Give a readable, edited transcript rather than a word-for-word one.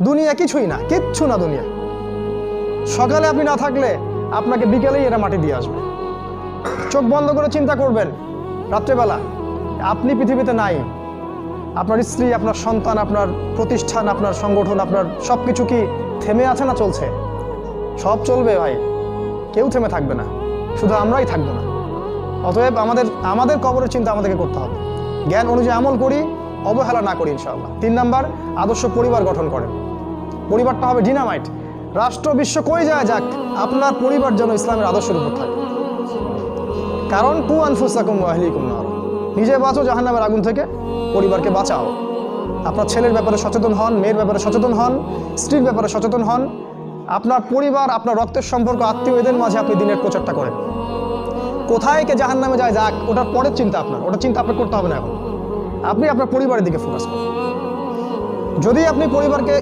দুনিয়া কিছুই না, কিচ্ছু না দুনিয়া। সকালে আপনি না থাকলে আপনাকে বিকেলেই এরা মাটি দিয়ে আসবে। চোখ বন্ধ করে চিন্তা করবেন রাত্রেবেলা আপনি পৃথিবীতে নাই, আপনার স্ত্রী, আপনার সন্তান, আপনার প্রতিষ্ঠান, আপনার সংগঠন, আপনার সব কিছু কি থেমে আছে না চলছে? সব চলবে ভাই, কেউ থেমে থাকবে না, শুধু আমরাই থাকবো না। অতএব আমাদের কবরের চিন্তা আমাদেরকে করতে হবে। জ্ঞান অনুযায়ী আমল করি, অবহেলা না করি ইনশাআল্লাহ। 3 নাম্বার, আদর্শ পরিবার গঠন করেন। পরিবারটা হবে ডিনামাইট। রাষ্ট্র বিশ্ব কই যায় যাক, আপনার পরিবার যেন ইসলামের আদর্শের উপর থাকে। কারণ কু আনফুসাকুম ওয়া আহলিকুম নার, নিজে বাঁচো জাহান্নামের আগুন থেকে, পরিবারকে বাঁচাও। আপনার ছেলের ব্যাপারে সচেতন হন, মেয়ের ব্যাপারে সচেতন হন, স্ত্রীর ব্যাপারে সচেতন হন। আপনার পরিবার, আপনার রক্তের সম্পর্ক, আত্মীয়, এদের মাঝে আপনি দিনের প্রচারটা করেন। কোথায় কে জাহান্নামে যায় যাক, ওটার পরের চিন্তা আপনার, ওটা চিন্তা আপনার করতে হবে না। এখন আপনি আপনার পরিবারের দিকে ফোকাস করুন। যদি আপনি পরিবারকে